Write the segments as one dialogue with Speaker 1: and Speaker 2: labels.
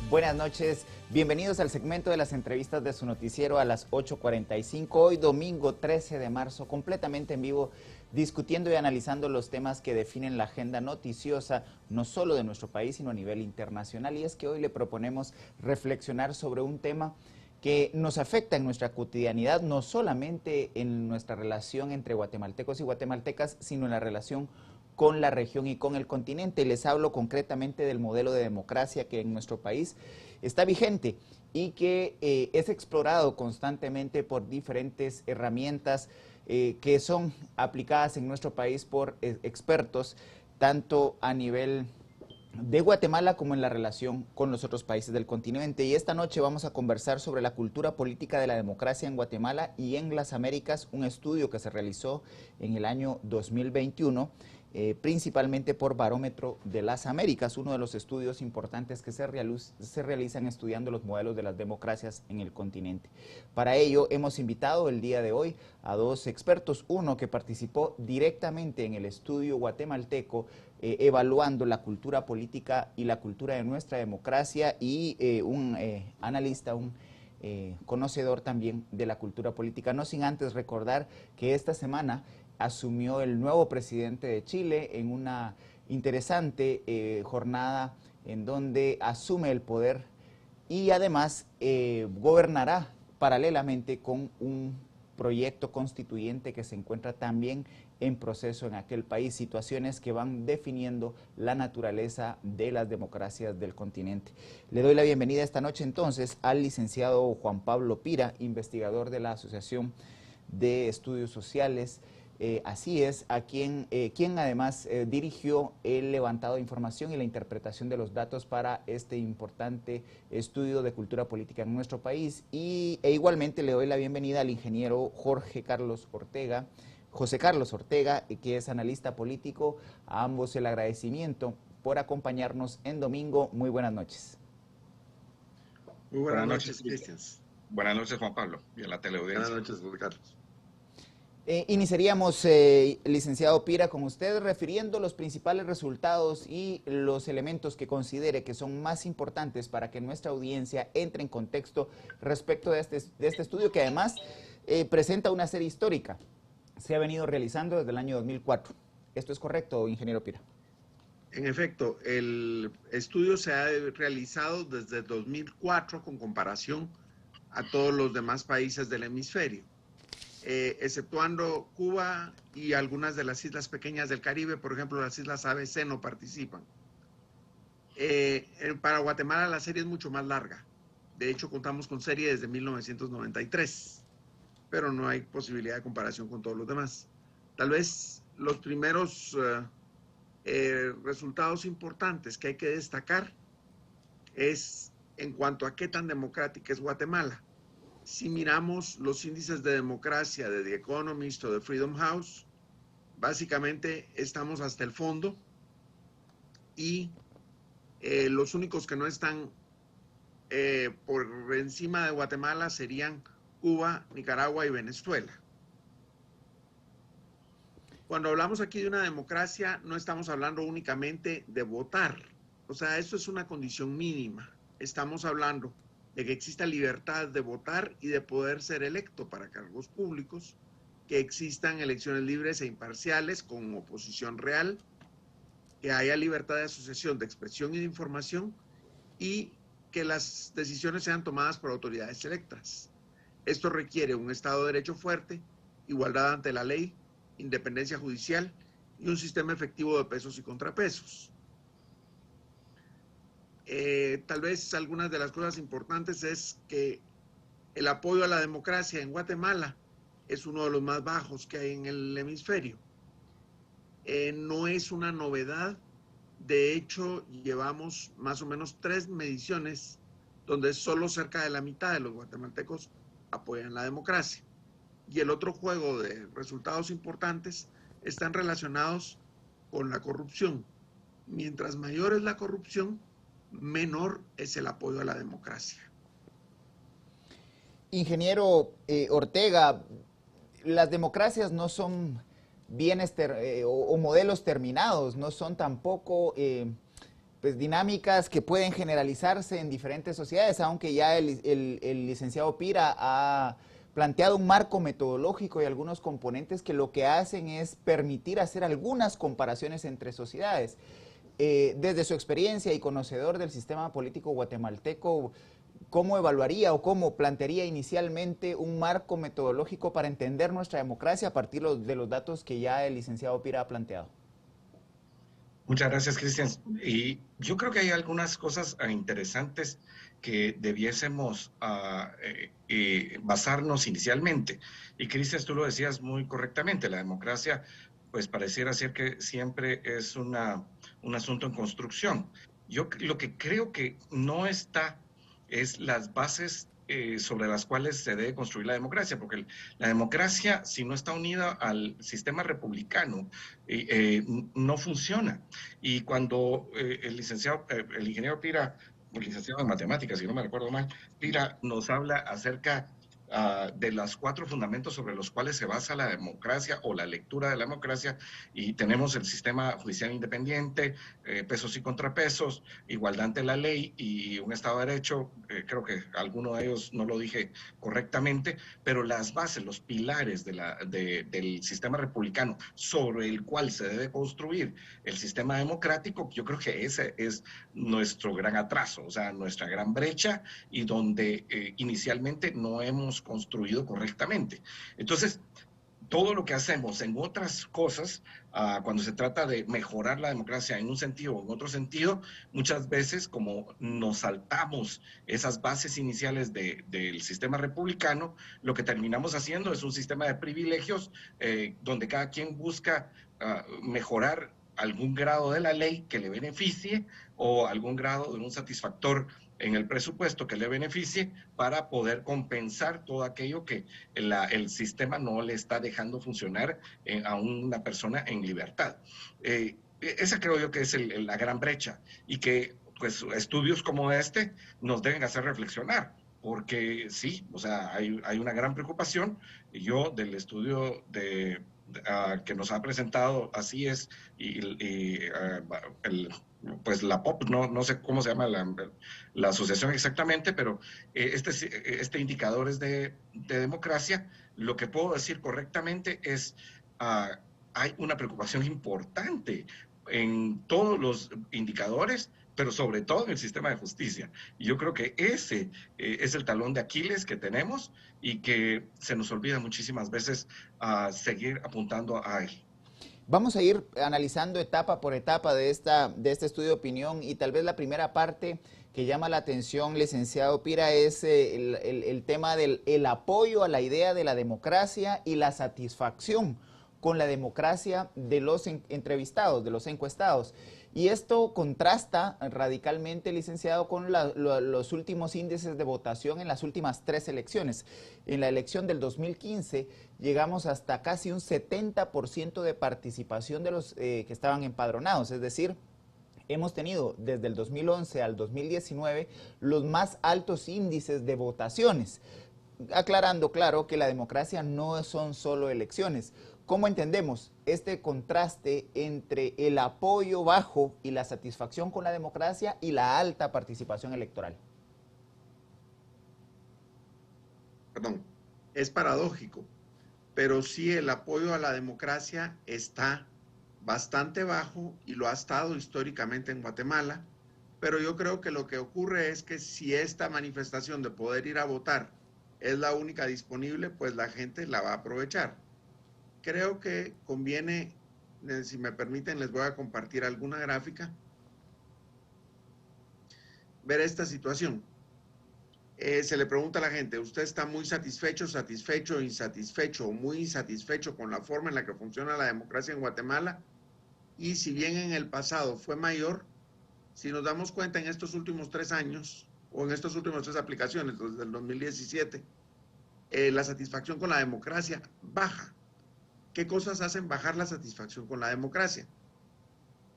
Speaker 1: Buenas noches, bienvenidos al segmento de las entrevistas de su noticiero a las 8:45, hoy domingo 13 de marzo, completamente en vivo, discutiendo y analizando los temas que definen la agenda noticiosa, no solo de nuestro país, sino a nivel internacional. Y es que hoy le proponemos reflexionar sobre un tema que nos afecta en nuestra cotidianidad, no solamente en nuestra relación entre guatemaltecos y guatemaltecas, sino en la relación con la región y con el continente. Les hablo concretamente del modelo de democracia que en nuestro país está vigente y que es explorado constantemente por diferentes herramientas que son aplicadas en nuestro país por expertos, tanto a nivel de Guatemala como en la relación con los otros países del continente. Y esta noche vamos a conversar sobre la cultura política de la democracia en Guatemala y en las Américas, un estudio que se realizó en el año 2021, principalmente por Barómetro de las Américas, uno de los estudios importantes que se realizan estudiando los modelos de las democracias en el continente. Para ello hemos invitado el día de hoy a dos expertos, uno que participó directamente en el estudio guatemalteco, evaluando la cultura política y la cultura de nuestra democracia, y un analista, un conocedor también de la cultura política, no sin antes recordar que esta semana asumió el nuevo presidente de Chile en una interesante jornada en donde asume el poder y además gobernará paralelamente con un proyecto constituyente que se encuentra también en proceso en aquel país, situaciones que van definiendo la naturaleza de las democracias del continente. Le doy la bienvenida esta noche entonces al licenciado Juan Pablo Pira, investigador de la Asociación de Estudios Sociales. Así es, a quien además dirigió el levantado de información y la interpretación de los datos para este importante estudio de cultura política en nuestro país. E igualmente le doy la bienvenida al ingeniero José Carlos Ortega, que es analista político. A ambos el agradecimiento por acompañarnos en domingo. Muy buenas noches.
Speaker 2: Muy buenas noches, Cristian.
Speaker 3: Buenas noches, Juan Pablo, y a la teleaudiencia.
Speaker 2: Buenas noches, José Carlos.
Speaker 1: Iniciaríamos, licenciado Pira, con usted, refiriendo los principales resultados y los elementos que considere que son más importantes para que nuestra audiencia entre en contexto respecto de este estudio, que además presenta una serie histórica. Se ha venido realizando desde el año 2004. ¿Esto es correcto, ingeniero Pira?
Speaker 2: En efecto, el estudio se ha realizado desde 2004 con comparación a todos los demás países del hemisferio. Exceptuando Cuba y algunas de las islas pequeñas del Caribe, por ejemplo, las islas ABC no participan. Para Guatemala la serie es mucho más larga. De hecho, contamos con serie desde 1993, pero no hay posibilidad de comparación con todos los demás. Tal vez los primeros resultados importantes que hay que destacar es en cuanto a qué tan democrática es Guatemala. Si miramos los índices de democracia de The Economist o de Freedom House, básicamente estamos hasta el fondo, y los únicos que no están por encima de Guatemala serían Cuba, Nicaragua y Venezuela. Cuando hablamos aquí de una democracia, no estamos hablando únicamente de votar. O sea, esto es una condición mínima. Estamos hablando de que exista libertad de votar y de poder ser electo para cargos públicos, que existan elecciones libres e imparciales con oposición real, que haya libertad de asociación, de expresión y de información, y que las decisiones sean tomadas por autoridades electas. Esto requiere un Estado de Derecho fuerte, igualdad ante la ley, independencia judicial y un sistema efectivo de pesos y contrapesos. Tal vez algunas de las cosas importantes es que el apoyo a la democracia en Guatemala es uno de los más bajos que hay en el hemisferio. No es una novedad. De hecho, llevamos más o menos 3 mediciones donde solo cerca de la mitad de los guatemaltecos apoyan la democracia. Y el otro juego de resultados importantes están relacionados con la corrupción. Mientras mayor es la corrupción, menor es el apoyo a la democracia.
Speaker 1: Ingeniero Ortega, las democracias no son bienes o modelos terminados, no son tampoco pues, dinámicas que pueden generalizarse en diferentes sociedades, aunque ya el licenciado Pira ha planteado un marco metodológico y algunos componentes que lo que hacen es permitir hacer algunas comparaciones entre sociedades. Desde su experiencia y conocedor del sistema político guatemalteco, ¿cómo evaluaría o cómo plantearía inicialmente un marco metodológico para entender nuestra democracia a partir de los datos que ya el licenciado Pira ha planteado?
Speaker 3: Muchas gracias, Cristian. Y yo creo que hay algunas cosas interesantes que debiésemos basarnos inicialmente. Y Cristian, tú lo decías muy correctamente, la democracia pues pareciera ser que siempre es un asunto en construcción. Yo lo que creo que no está es las bases sobre las cuales se debe construir la democracia, porque la democracia, si no está unida al sistema republicano, no funciona. Y cuando el ingeniero Pira, el licenciado en matemáticas, si no me recuerdo mal, Pira nos habla acerca de los 4 fundamentos sobre los cuales se basa la democracia o la lectura de la democracia, y tenemos el sistema judicial independiente, pesos y contrapesos, igualdad ante la ley y un Estado de Derecho. Creo que alguno de ellos no lo dije correctamente, pero las bases, los pilares del sistema republicano sobre el cual se debe construir el sistema democrático, yo creo que ese es nuestro gran atraso, o sea, nuestra gran brecha, y donde inicialmente no hemos construido correctamente. Entonces, todo lo que hacemos en otras cosas, cuando se trata de mejorar la democracia en un sentido o en otro sentido, muchas veces, como nos saltamos esas bases iniciales del sistema republicano, lo que terminamos haciendo es un sistema de privilegios donde cada quien busca mejorar algún grado de la ley que le beneficie o algún grado de un satisfactor en el presupuesto que le beneficie para poder compensar todo aquello que el sistema no le está dejando funcionar a una persona en libertad. Esa creo yo que es la gran brecha, y que pues estudios como este nos deben hacer reflexionar, porque sí, o sea, hay una gran preocupación. Yo del estudio que nos ha presentado Así Es pues la POP, no sé cómo se llama la asociación exactamente, pero este indicador es de democracia. Lo que puedo decir correctamente es uh, hay una preocupación importante en todos los indicadores, pero sobre todo en el sistema de justicia. Y yo creo que ese es el talón de Aquiles que tenemos, y que se nos olvida muchísimas veces seguir apuntando a él.
Speaker 1: Vamos a ir analizando etapa por etapa de este estudio de opinión, y tal vez la primera parte que llama la atención, licenciado Pira, es el tema del apoyo a la idea de la democracia y la satisfacción con la democracia de los entrevistados, de los encuestados. Y esto contrasta radicalmente, licenciado, con los últimos índices de votación en las últimas 3 elecciones. En la elección del 2015 llegamos hasta casi un 70% de participación de los que estaban empadronados, es decir, hemos tenido desde el 2011 al 2019 los más altos índices de votaciones, aclarando, claro, que la democracia no son solo elecciones. ¿Cómo entendemos este contraste entre el apoyo bajo y la satisfacción con la democracia y la alta participación electoral?
Speaker 2: Perdón, es paradójico, pero sí el apoyo a la democracia está bastante bajo y lo ha estado históricamente en Guatemala, pero yo creo que lo que ocurre es que si esta manifestación de poder ir a votar es la única disponible, pues la gente la va a aprovechar. Creo que conviene, si me permiten, les voy a compartir alguna gráfica, ver esta situación. Se le pregunta a la gente, ¿usted está muy satisfecho, satisfecho, insatisfecho o muy insatisfecho con la forma en la que funciona la democracia en Guatemala? Y si bien en el pasado fue mayor, si nos damos cuenta en estos últimos 3 años, o en estas últimas 3 aplicaciones, desde el 2017, la satisfacción con la democracia baja. ¿Qué cosas hacen bajar la satisfacción con la democracia?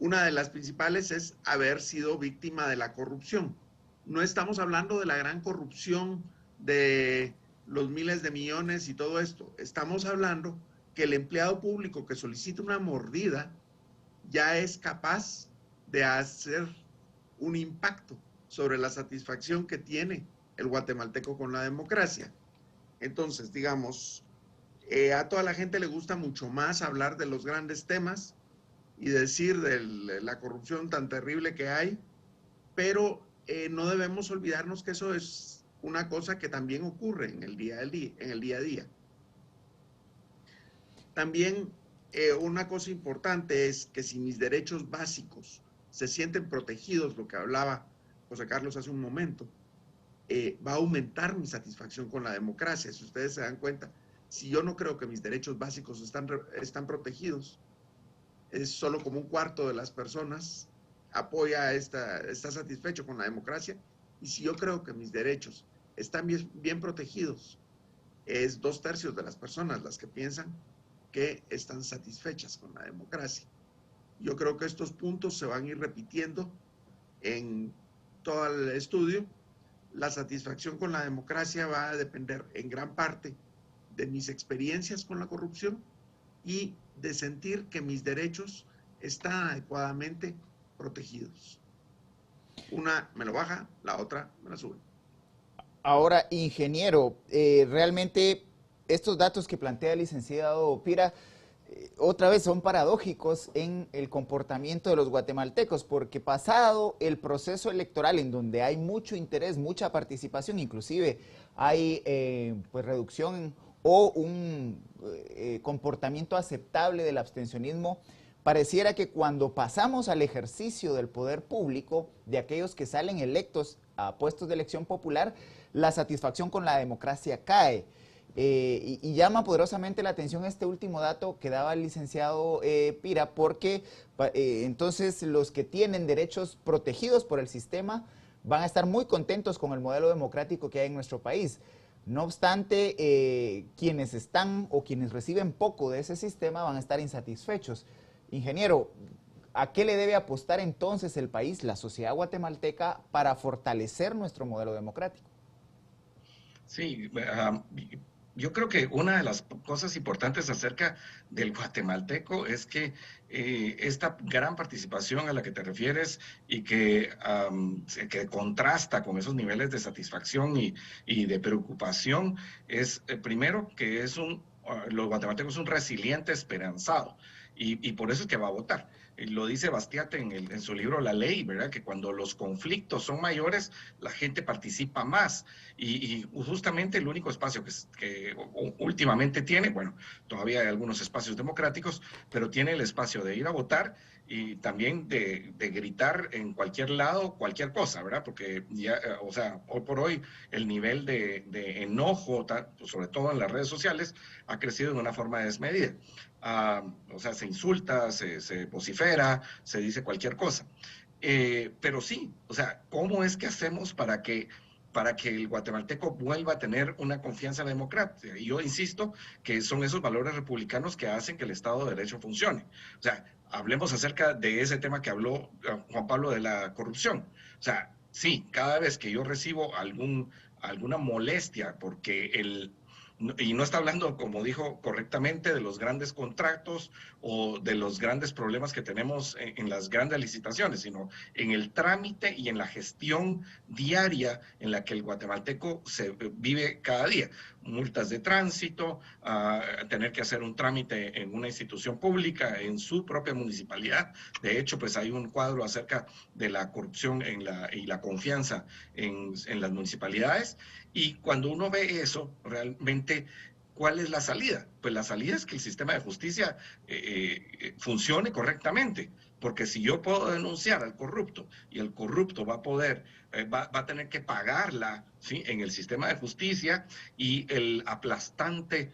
Speaker 2: Una de las principales es haber sido víctima de la corrupción. No estamos hablando de la gran corrupción de los miles de millones y todo esto. Estamos hablando que el empleado público que solicita una mordida ya es capaz de hacer un impacto sobre la satisfacción que tiene el guatemalteco con la democracia. Entonces, digamos, a toda la gente le gusta mucho más hablar de los grandes temas y decir de la corrupción tan terrible que hay, pero no debemos olvidarnos que eso es una cosa que también ocurre en el día a día. También una cosa importante es que si mis derechos básicos se sienten protegidos, lo que hablaba José Carlos hace un momento, va a aumentar mi satisfacción con la democracia. Si ustedes se dan cuenta, si yo no creo que mis derechos básicos están protegidos, es solo como un cuarto de las personas apoya está satisfecho con la democracia, y si yo creo que mis derechos están bien protegidos, es 2/3 de las personas las que piensan que están satisfechas con la democracia. Yo creo que estos puntos se van a ir repitiendo en todo el estudio. La satisfacción con la democracia va a depender en gran parte de mis experiencias con la corrupción y de sentir que mis derechos están adecuadamente protegidos. Una me lo baja, la otra me la sube.
Speaker 1: Ahora, ingeniero, realmente estos datos que plantea el licenciado Pira, otra vez son paradójicos en el comportamiento de los guatemaltecos, porque pasado el proceso electoral en donde hay mucho interés, mucha participación, inclusive hay pues reducción o un comportamiento aceptable del abstencionismo, pareciera que cuando pasamos al ejercicio del poder público, de aquellos que salen electos a puestos de elección popular, la satisfacción con la democracia cae. Y llama poderosamente la atención este último dato que daba el licenciado Pira, porque entonces los que tienen derechos protegidos por el sistema van a estar muy contentos con el modelo democrático que hay en nuestro país. No obstante, quienes están o quienes reciben poco de ese sistema van a estar insatisfechos. Ingeniero, ¿a qué le debe apostar entonces el país, la sociedad guatemalteca, para fortalecer nuestro modelo democrático?
Speaker 3: Sí, yo creo que una de las cosas importantes acerca del guatemalteco es que esta gran participación a la que te refieres y que contrasta con esos niveles de satisfacción y de preocupación es, primero, que los guatemaltecos son un resiliente esperanzado y por eso es que va a votar. Lo dice Bastiat en su libro La Ley, ¿verdad? Que cuando los conflictos son mayores, la gente participa más. Y justamente el único espacio que últimamente tiene, bueno, todavía hay algunos espacios democráticos, pero tiene el espacio de ir a votar y también de gritar en cualquier lado cualquier cosa, ¿verdad? Porque ya, o sea, hoy por hoy el nivel de enojo, sobre todo en las redes sociales, ha crecido de una forma desmedida. O sea, se insulta, se vocifera, se dice cualquier cosa. Pero sí, o sea, ¿cómo es que hacemos para que el guatemalteco vuelva a tener una confianza en la democracia? Y yo insisto que son esos valores republicanos que hacen que el Estado de Derecho funcione. O sea, hablemos acerca de ese tema que habló Juan Pablo de la corrupción. O sea, sí, cada vez que yo recibo alguna molestia porque y no está hablando, como dijo correctamente, de los grandes contratos o de los grandes problemas que tenemos en las grandes licitaciones, sino en el trámite y en la gestión diaria en la que el guatemalteco se vive cada día. Multas de tránsito, tener que hacer un trámite en una institución pública, en su propia municipalidad. De hecho, pues hay un cuadro acerca de la corrupción y la confianza en las municipalidades. Y cuando uno ve eso, realmente, ¿cuál es la salida? Pues la salida es que el sistema de justicia funcione correctamente, porque si yo puedo denunciar al corrupto y el corrupto va a tener que pagarla, ¿sí?, en el sistema de justicia, y el aplastante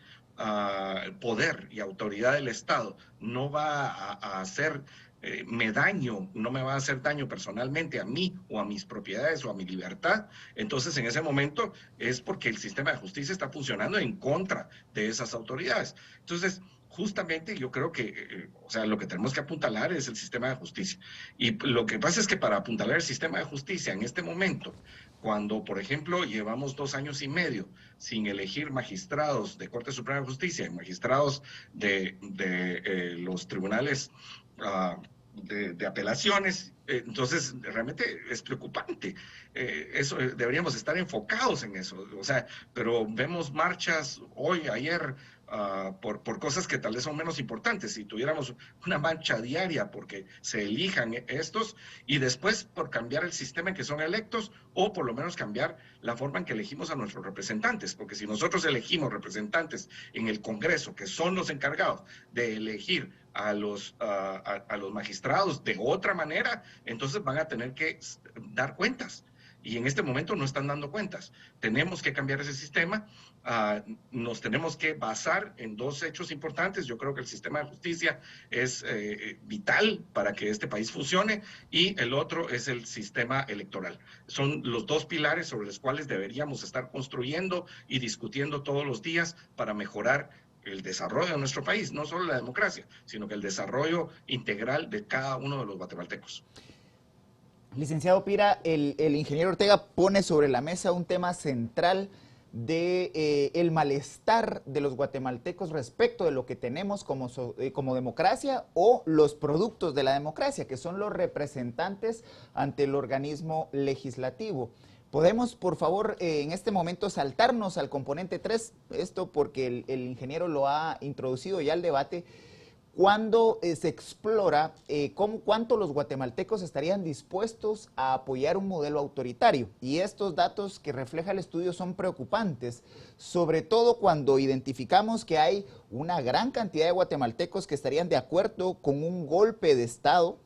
Speaker 3: poder y autoridad del Estado no va a hacer no me va a hacer daño personalmente a mí o a mis propiedades o a mi libertad, entonces en ese momento es porque el sistema de justicia está funcionando en contra de esas autoridades. Entonces, justamente yo creo que, o sea, lo que tenemos que apuntalar es el sistema de justicia. Y lo que pasa es que para apuntalar el sistema de justicia en este momento, cuando, por ejemplo, llevamos 2 años y medio sin elegir magistrados de Corte Suprema de Justicia y magistrados de los tribunales de apelaciones, Entonces, realmente es preocupante. Deberíamos estar enfocados en eso. O sea, pero vemos marchas hoy, ayer, por cosas que tal vez son menos importantes. Si tuviéramos una marcha diaria porque se elijan estos y después por cambiar el sistema en que son electos o por lo menos cambiar la forma en que elegimos a nuestros representantes. Porque si nosotros elegimos representantes en el Congreso, que son los encargados de elegir a los magistrados de otra manera, entonces van a tener que dar cuentas. Y en este momento no están dando cuentas. Tenemos que cambiar ese sistema. Nos tenemos que basar en dos hechos importantes. Yo creo que el sistema de justicia es vital para que este país funcione y el otro es el sistema electoral. Son los dos pilares sobre los cuales deberíamos estar construyendo y discutiendo todos los días para mejorar el desarrollo de nuestro país, no solo la democracia, sino que el desarrollo integral de cada uno de los guatemaltecos.
Speaker 1: Licenciado Pira, el ingeniero Ortega pone sobre la mesa un tema central de el malestar de los guatemaltecos respecto de lo que tenemos como democracia o los productos de la democracia, que son los representantes ante el organismo legislativo. ¿Podemos, por favor, en este momento saltarnos al componente 3? Esto porque el ingeniero lo ha introducido ya al debate. Cuando se explora cuánto los guatemaltecos estarían dispuestos a apoyar un modelo autoritario. Y estos datos que refleja el estudio son preocupantes, sobre todo cuando identificamos que hay una gran cantidad de guatemaltecos que estarían de acuerdo con un golpe de Estado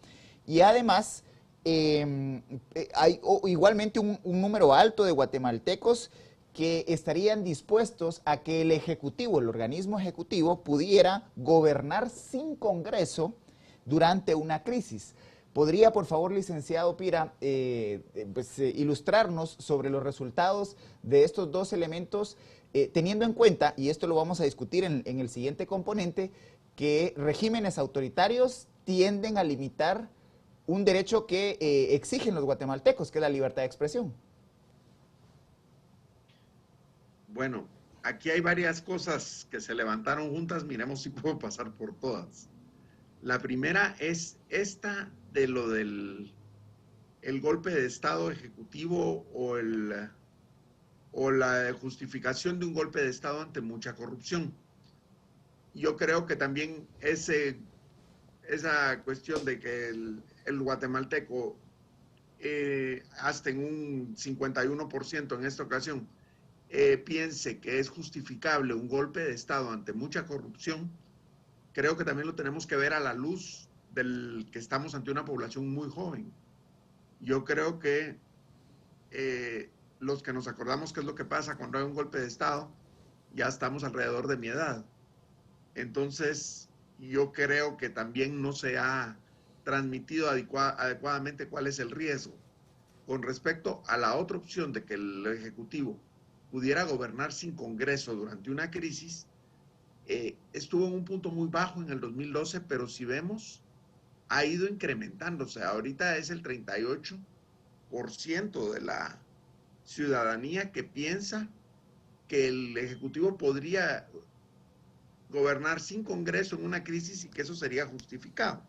Speaker 1: y además hay igualmente un número alto de guatemaltecos que estarían dispuestos a que el Ejecutivo, el organismo ejecutivo, pudiera gobernar sin Congreso durante una crisis. ¿Podría, por favor, licenciado Pira, ilustrarnos sobre los resultados de estos dos elementos, teniendo en cuenta, y esto lo vamos a discutir en el siguiente componente, que regímenes autoritarios tienden a limitar un derecho que exigen los guatemaltecos, que es la libertad de expresión?
Speaker 2: Bueno, aquí hay varias cosas que se levantaron juntas, miremos si puedo pasar por todas. La primera es esta de lo del golpe de Estado ejecutivo o la justificación de un golpe de Estado ante mucha corrupción. Yo creo que también esa cuestión de que el guatemalteco, hasta en un 51% en esta ocasión, piense que es justificable un golpe de Estado ante mucha corrupción, creo que también lo tenemos que ver a la luz del que estamos ante una población muy joven. Yo creo que los que nos acordamos qué es lo que pasa cuando hay un golpe de Estado, ya estamos alrededor de mi edad. Entonces, yo creo que también no se ha transmitido adecuadamente cuál es el riesgo. Con respecto a la otra opción de que el Ejecutivo pudiera gobernar sin Congreso durante una crisis, estuvo en un punto muy bajo en el 2012, pero si vemos, ha ido incrementándose. Ahorita es el 38% de la ciudadanía que piensa que el Ejecutivo podría gobernar sin Congreso en una crisis y que eso sería justificado.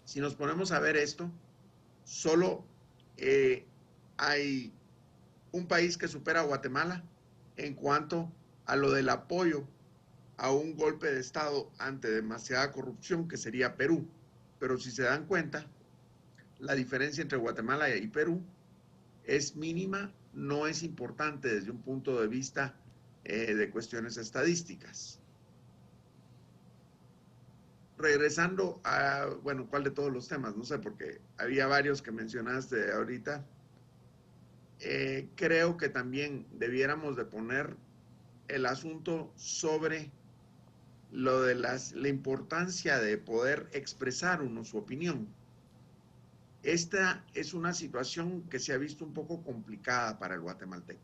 Speaker 2: Si nos ponemos a ver esto, solo hay un país que supera a Guatemala en cuanto a lo del apoyo a un golpe de Estado ante demasiada corrupción, que sería Perú. Pero si se dan cuenta, la diferencia entre Guatemala y Perú es mínima, no es importante desde un punto de vista de cuestiones estadísticas. Regresando a, bueno, ¿cuál de todos los temas? No sé, porque había varios que mencionaste ahorita. Creo que también debiéramos de poner el asunto sobre lo de la importancia de poder expresar uno su opinión. Esta es una situación que se ha visto un poco complicada para el guatemalteco.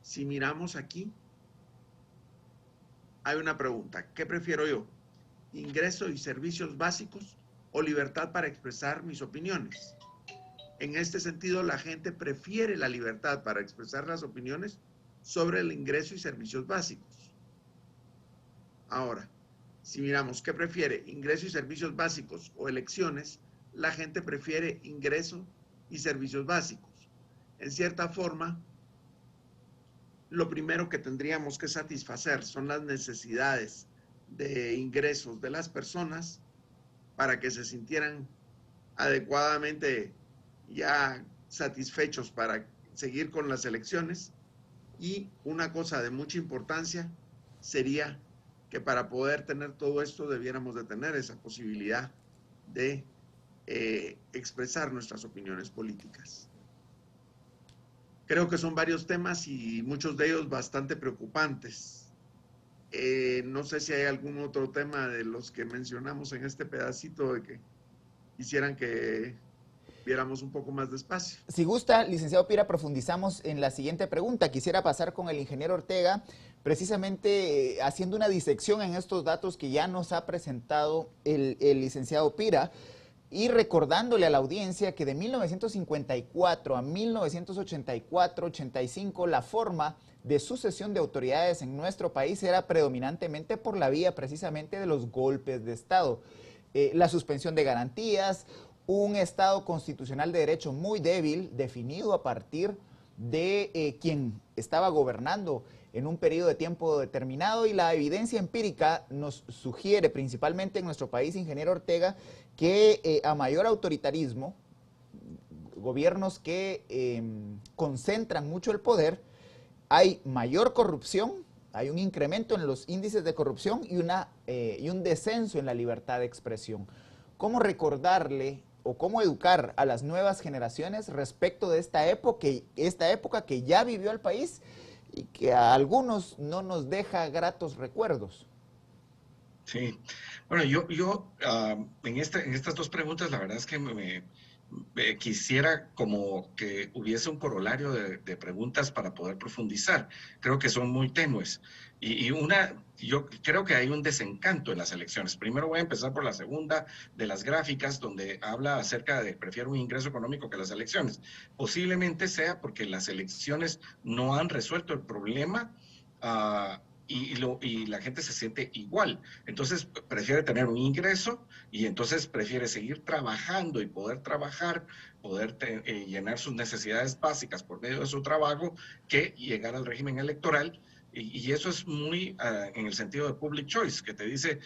Speaker 2: Si miramos aquí, hay una pregunta: ¿qué prefiero yo? ¿Ingreso y servicios básicos o libertad para expresar mis opiniones? En este sentido, la gente prefiere la libertad para expresar las opiniones sobre el ingreso y servicios básicos. Ahora, si miramos qué prefiere, ingreso y servicios básicos o elecciones, la gente prefiere ingreso y servicios básicos. En cierta forma, lo primero que tendríamos que satisfacer son las necesidades de ingresos de las personas para que se sintieran adecuadamente ya satisfechos para seguir con las elecciones. Y una cosa de mucha importancia sería que para poder tener todo esto debiéramos de tener esa posibilidad de expresar nuestras opiniones políticas. Creo que son varios temas y muchos de ellos bastante preocupantes. No sé si hay algún otro tema de los que mencionamos en este pedacito de que quisieran que viéramos un poco más despacio.
Speaker 1: Si gusta, licenciado Pira, profundizamos en la siguiente pregunta. Quisiera pasar con el ingeniero Ortega, precisamente haciendo una disección en estos datos que ya nos ha presentado el licenciado Pira, y recordándole a la audiencia que de 1954 a 1984-85 la forma de sucesión de autoridades en nuestro país era predominantemente por la vía precisamente de los golpes de Estado. La suspensión de garantías, un Estado constitucional de derecho muy débil, definido a partir de quien estaba gobernando en un periodo de tiempo determinado, y la evidencia empírica nos sugiere, principalmente en nuestro país, ingeniero Ortega, que a mayor autoritarismo, gobiernos que concentran mucho el poder, hay mayor corrupción, hay un incremento en los índices de corrupción y un descenso en la libertad de expresión. ¿Cómo recordarle o cómo educar a las nuevas generaciones respecto de esta época que ya vivió el país y que a algunos no nos deja gratos recuerdos?
Speaker 3: Sí, bueno, yo en estas dos preguntas, la verdad es que quisiera como que hubiese un corolario de preguntas para poder profundizar. Creo que son muy tenues. Yo creo que hay un desencanto en las elecciones. Primero voy a empezar por la segunda de las gráficas, donde habla acerca de prefiero un ingreso económico que las elecciones. Posiblemente sea porque las elecciones no han resuelto el problema, y la gente se siente igual. Entonces prefiere tener un ingreso y entonces prefiere seguir trabajando y poder trabajar, poder llenar sus necesidades básicas por medio de su trabajo, que llegar al régimen electoral. Y eso es muy en el sentido de public choice, que te dice,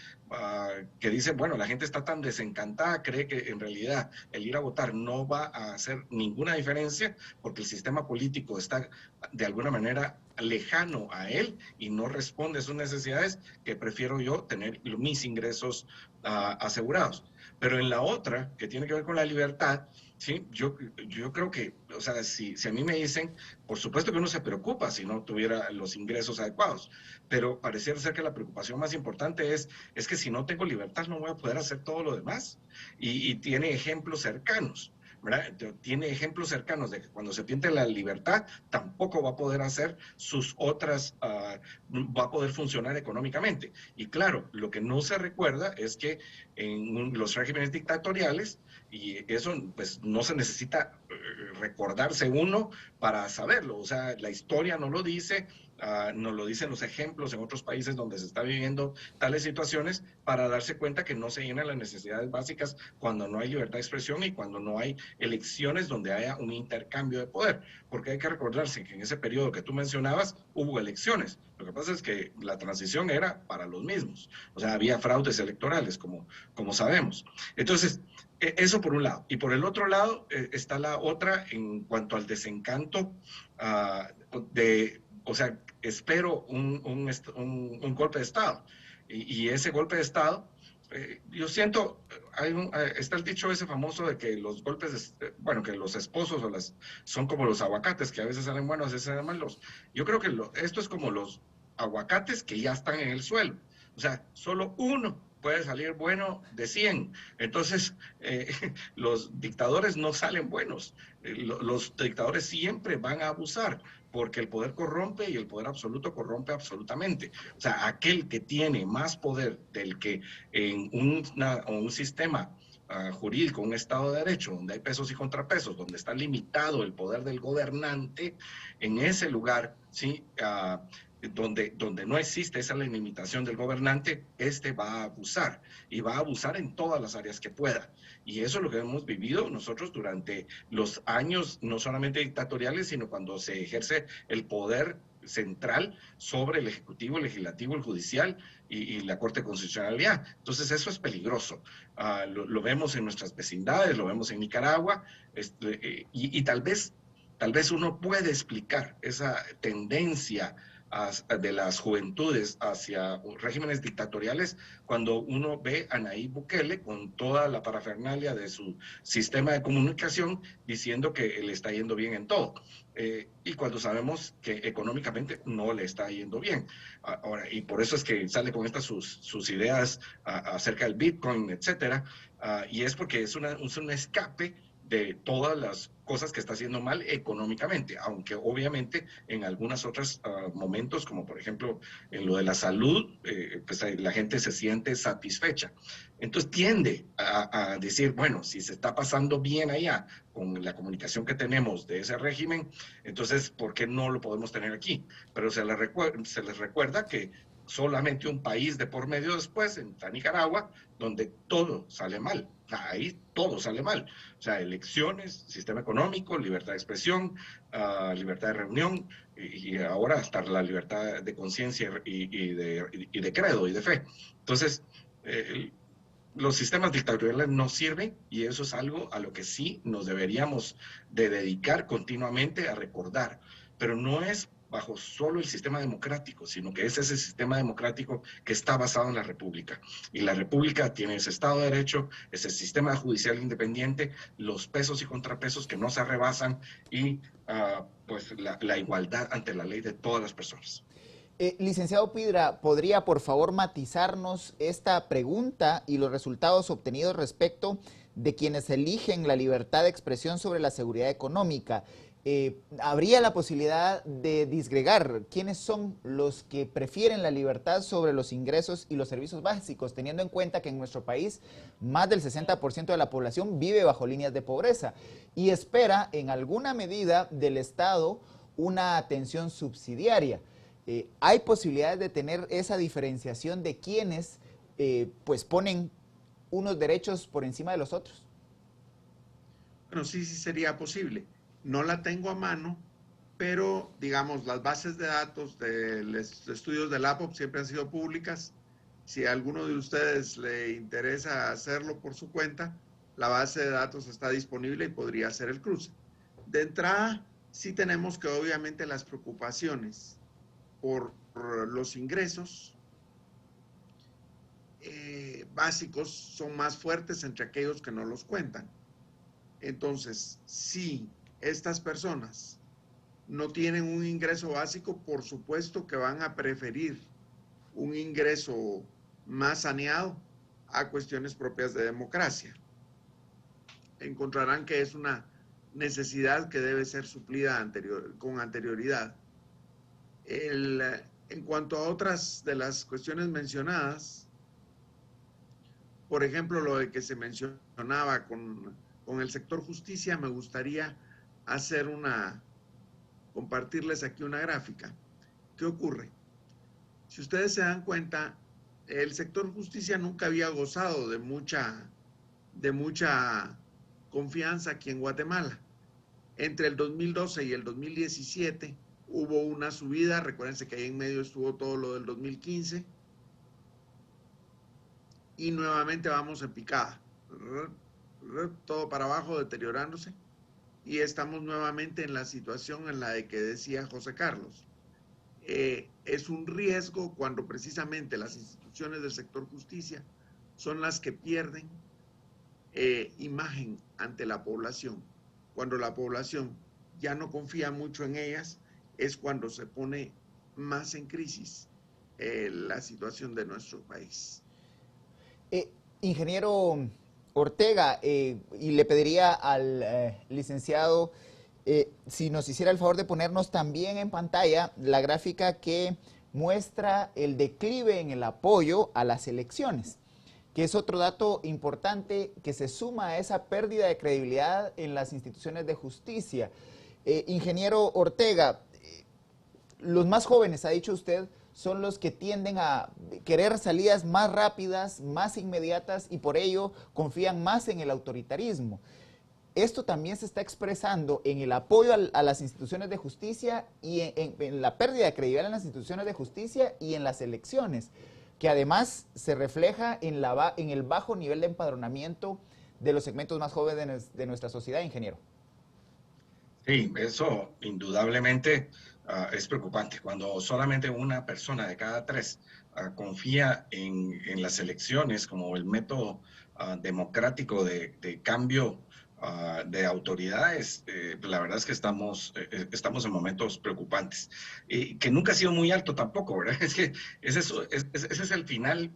Speaker 3: bueno, la gente está tan desencantada, cree que en realidad el ir a votar no va a hacer ninguna diferencia porque el sistema político está de alguna manera lejano a él y no responde a sus necesidades, que prefiero yo tener mis ingresos asegurados. Pero en la otra, que tiene que ver con la libertad, sí, yo creo que, o sea, si a mí me dicen, por supuesto que uno se preocupa si no tuviera los ingresos adecuados, pero pareciera ser que la preocupación más importante es que si no tengo libertad no voy a poder hacer todo lo demás. Y tiene ejemplos cercanos, ¿verdad? Tiene ejemplos cercanos de que cuando se pierde la libertad tampoco va a poder hacer sus otras, va a poder funcionar económicamente. Y claro, lo que no se recuerda es que en los regímenes dictatoriales, y eso pues no se necesita recordarse uno para saberlo, o sea, la historia no lo dice, nos lo dicen los ejemplos en otros países donde se está viviendo tales situaciones, para darse cuenta que no se llenan las necesidades básicas cuando no hay libertad de expresión y cuando no hay elecciones donde haya un intercambio de poder, porque hay que recordarse que en ese periodo que tú mencionabas hubo elecciones. Lo que pasa es que la transición era para los mismos, o sea, había fraudes electorales, como sabemos. Entonces, eso por un lado. Y por el otro lado está la otra en cuanto al desencanto o sea, espero un golpe de Estado. Y ese golpe de Estado, yo siento, está el dicho ese famoso de que los golpes, bueno, que los esposos son como los aguacates, que a veces salen buenos, a veces salen malos. Yo creo que esto es como los aguacates que ya están en el suelo. O sea, solo uno puede salir bueno de 100. Entonces, los dictadores no salen buenos. Los dictadores siempre van a abusar, porque el poder corrompe y el poder absoluto corrompe absolutamente. O sea, aquel que tiene más poder del que en un sistema jurídico, un Estado de Derecho, donde hay pesos y contrapesos, donde está limitado el poder del gobernante, en ese lugar, ¿sí? donde no existe esa limitación del gobernante, este va a abusar y va a abusar en todas las áreas que pueda. Y eso es lo que hemos vivido nosotros durante los años, no solamente dictatoriales, sino cuando se ejerce el poder central sobre el Ejecutivo, el Legislativo, el Judicial y la Corte de Constitucionalidad. Entonces eso es peligroso. Lo vemos en nuestras vecindades, lo vemos en Nicaragua, y tal vez uno puede explicar esa tendencia de las juventudes hacia regímenes dictatoriales cuando uno ve a Nayib Bukele con toda la parafernalia de su sistema de comunicación diciendo que le está yendo bien en todo. Y cuando sabemos que económicamente no le está yendo bien. Ahora, y por eso es que sale con estas sus ideas acerca del Bitcoin, etcétera, y es porque es un escape de todas las cosas que está haciendo mal económicamente, aunque obviamente en algunos otros momentos, como por ejemplo en lo de la salud, pues la gente se siente satisfecha. Entonces tiende a decir, bueno, si se está pasando bien allá con la comunicación que tenemos de ese régimen, entonces, ¿por qué no lo podemos tener aquí? Pero se les recuerda que solamente un país de por medio después, en Nicaragua, donde todo sale mal. Ahí todo sale mal. O sea, elecciones, sistema económico, libertad de expresión, libertad de reunión y ahora hasta la libertad de conciencia y de credo y de fe. Entonces, los sistemas dictatoriales no sirven y eso es algo a lo que sí nos deberíamos de dedicar continuamente a recordar. Pero no es bajo solo el sistema democrático, sino que es ese sistema democrático que está basado en la República. Y la República tiene ese Estado de Derecho, ese sistema judicial independiente, los pesos y contrapesos que no se rebasan y pues la igualdad ante la ley de todas las personas.
Speaker 1: Licenciado Piedra, ¿podría por favor matizarnos esta pregunta y los resultados obtenidos respecto de quienes eligen la libertad de expresión sobre la seguridad económica? ¿Habría la posibilidad de disgregar quiénes son los que prefieren la libertad sobre los ingresos y los servicios básicos, teniendo en cuenta que en nuestro país más del 60% de la población vive bajo líneas de pobreza y espera en alguna medida del Estado una atención subsidiaria? ¿Hay posibilidades de tener esa diferenciación de quienes pues ponen unos derechos por encima de los otros?
Speaker 2: Bueno, sí sería posible. No la tengo a mano, pero digamos, las bases de datos de los estudios del APOP siempre han sido públicas. Si a alguno de ustedes le interesa hacerlo por su cuenta, la base de datos está disponible y podría hacer el cruce. De entrada, sí tenemos que obviamente las preocupaciones por los ingresos básicos son más fuertes entre aquellos que no los cuentan. Entonces, si estas personas no tienen un ingreso básico, por supuesto que van a preferir un ingreso más saneado a cuestiones propias de democracia. Encontrarán que es una necesidad que debe ser suplida con anterioridad. En cuanto a otras de las cuestiones mencionadas, por ejemplo, lo de que se mencionaba con el sector justicia, me gustaría compartirles aquí una gráfica. ¿Qué ocurre? Si ustedes se dan cuenta, el sector justicia nunca había gozado de mucha confianza aquí en Guatemala. Entre el 2012 y el 2017 hubo una subida, recuérdense que ahí en medio estuvo todo lo del 2015, y nuevamente vamos en picada, todo para abajo, deteriorándose, y estamos nuevamente en la situación en la de que decía José Carlos. Es un riesgo cuando precisamente las instituciones del sector justicia son las que pierden imagen ante la población. Cuando la población ya no confía mucho en ellas, es cuando se pone más en crisis la situación de nuestro país.
Speaker 1: Ingeniero Ortega, y le pediría al licenciado si nos hiciera el favor de ponernos también en pantalla la gráfica que muestra el declive en el apoyo a las elecciones, que es otro dato importante que se suma a esa pérdida de credibilidad en las instituciones de justicia. Ingeniero Ortega, los más jóvenes, ha dicho usted, son los que tienden a querer salidas más rápidas, más inmediatas y por ello confían más en el autoritarismo. Esto también se está expresando en el apoyo a las instituciones de justicia y en la pérdida de credibilidad en las instituciones de justicia y en las elecciones, que además se refleja en el bajo nivel de empadronamiento de los segmentos más jóvenes de nuestra sociedad, ingeniero.
Speaker 3: Sí, eso indudablemente es preocupante. Cuando solamente una persona de cada tres confía en las elecciones como el método democrático de cambio de autoridades, la verdad es que estamos en momentos preocupantes. Y que nunca ha sido muy alto tampoco, ¿verdad? Es que ese es el final.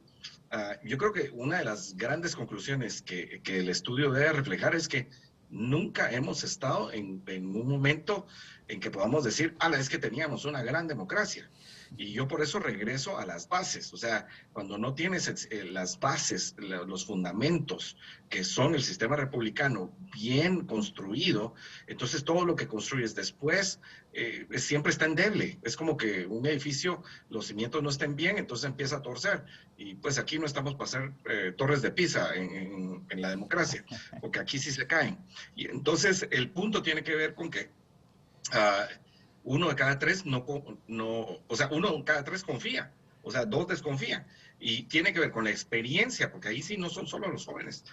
Speaker 3: Yo creo que una de las grandes conclusiones que el estudio debe reflejar es que nunca hemos estado en un momento en que podamos decir, es que teníamos una gran democracia. Y yo por eso regreso a las bases. O sea, cuando no tienes las bases, los fundamentos que son el sistema republicano bien construido, entonces todo lo que construyes después siempre está endeble. Es como que un edificio, los cimientos no estén bien, entonces empieza a torcer. Y pues aquí no estamos para hacer torres de Pisa en la democracia, porque aquí sí se caen. Y entonces el punto tiene que ver con que uno de cada tres uno de cada tres confía, o sea, dos desconfían. Y tiene que ver con la experiencia, porque ahí sí no son solo los jóvenes.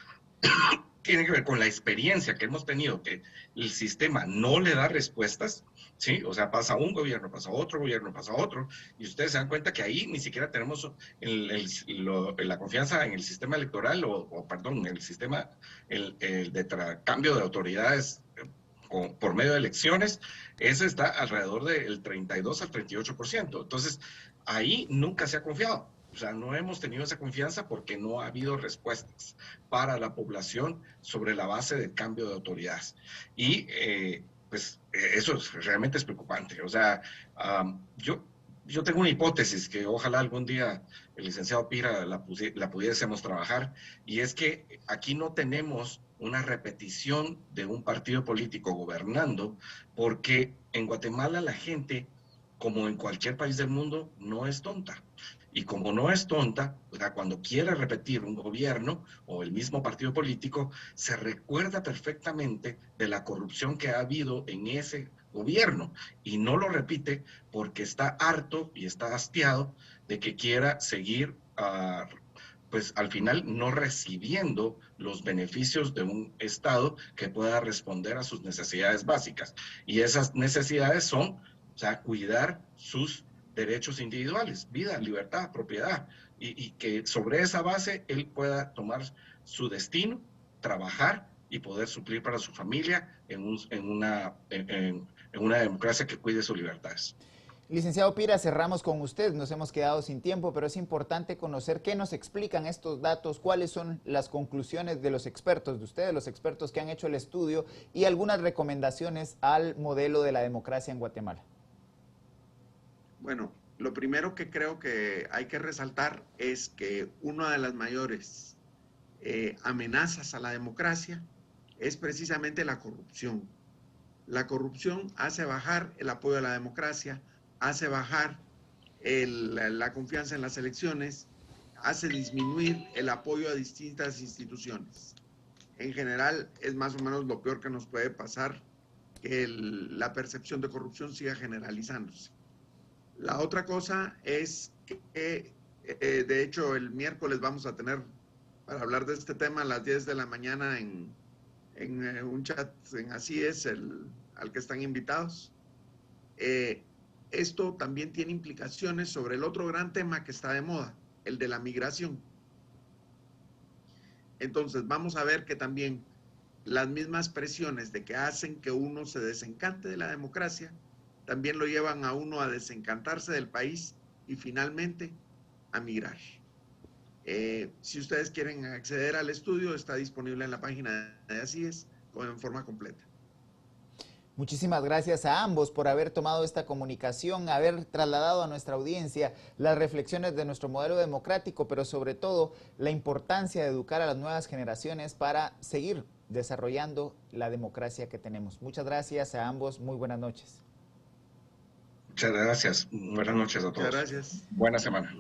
Speaker 3: Tiene que ver con la experiencia que hemos tenido, que el sistema no le da respuestas, ¿sí? O sea, pasa un gobierno, pasa otro gobierno, pasa otro, y ustedes se dan cuenta que ahí ni siquiera tenemos la confianza en el sistema electoral, perdón, el sistema cambio de autoridades por medio de elecciones, ese está alrededor del 32 al 38%. Entonces, ahí nunca se ha confiado. O sea, no hemos tenido esa confianza porque no ha habido respuestas para la población sobre la base del cambio de autoridades. Y eso realmente es preocupante. O sea, yo tengo una hipótesis que ojalá algún día el licenciado Pira la pudiésemos trabajar, y es que aquí no tenemos una repetición de un partido político gobernando, porque en Guatemala la gente, como en cualquier país del mundo, no es tonta. Y como no es tonta, o sea, cuando quiere repetir un gobierno o el mismo partido político, se recuerda perfectamente de la corrupción que ha habido en ese gobierno y no lo repite porque está harto y está hastiado de que quiera seguir, pues al final no recibiendo los beneficios de un Estado que pueda responder a sus necesidades básicas. Y esas necesidades son, o sea, cuidar sus derechos individuales, vida, libertad, propiedad, y que sobre esa base él pueda tomar su destino, trabajar y poder suplir para su familia en una democracia que cuide sus libertades.
Speaker 1: Licenciado Pira, cerramos con usted, nos hemos quedado sin tiempo, pero es importante conocer qué nos explican estos datos, cuáles son las conclusiones de los expertos, de ustedes, los expertos que han hecho el estudio, y algunas recomendaciones al modelo de la democracia en Guatemala.
Speaker 2: Bueno, lo primero que creo que hay que resaltar es que una de las mayores amenazas a la democracia es precisamente la corrupción. La corrupción hace bajar el apoyo a la democracia, hace bajar la confianza en las elecciones, hace disminuir el apoyo a distintas instituciones. En general, es más o menos lo peor que nos puede pasar, que la percepción de corrupción siga generalizándose. La otra cosa es que, de hecho, el miércoles vamos a tener, para hablar de este tema, a las 10 de la mañana en un chat en Así Es, al que están invitados. Esto también tiene implicaciones sobre el otro gran tema que está de moda, el de la migración. Entonces, vamos a ver que también las mismas presiones de que hacen que uno se desencante de la democracia, también lo llevan a uno a desencantarse del país y finalmente a migrar. Si ustedes quieren acceder al estudio, está disponible en la página de Así Es, en forma completa.
Speaker 1: Muchísimas gracias a ambos por haber tomado esta comunicación, haber trasladado a nuestra audiencia las reflexiones de nuestro modelo democrático, pero sobre todo la importancia de educar a las nuevas generaciones para seguir desarrollando la democracia que tenemos. Muchas gracias a ambos, muy buenas noches.
Speaker 3: Muchas gracias. Buenas noches a todos.
Speaker 2: Muchas gracias.
Speaker 3: Buena semana.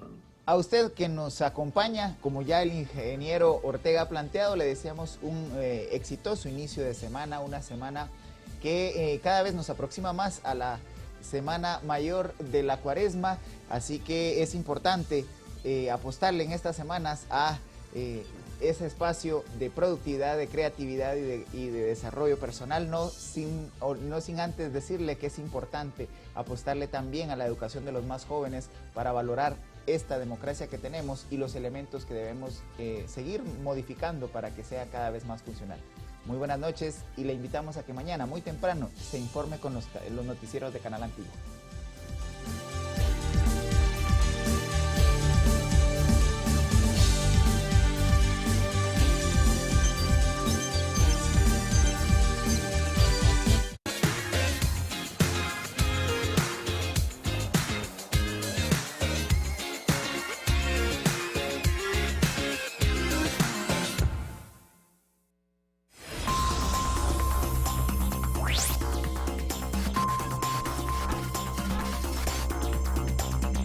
Speaker 1: A usted que nos acompaña, como ya el ingeniero Ortega ha planteado, le deseamos un exitoso inicio de semana, una semana que cada vez nos aproxima más a la semana mayor de la Cuaresma, así que es importante apostarle en estas semanas a ese espacio de productividad, de creatividad y de desarrollo personal, no sin antes decirle que es importante apostarle también a la educación de los más jóvenes para valorar esta democracia que tenemos y los elementos que debemos seguir modificando para que sea cada vez más funcional. Muy buenas noches y le invitamos a que mañana muy temprano se informe con los noticieros de Canal Antiguo.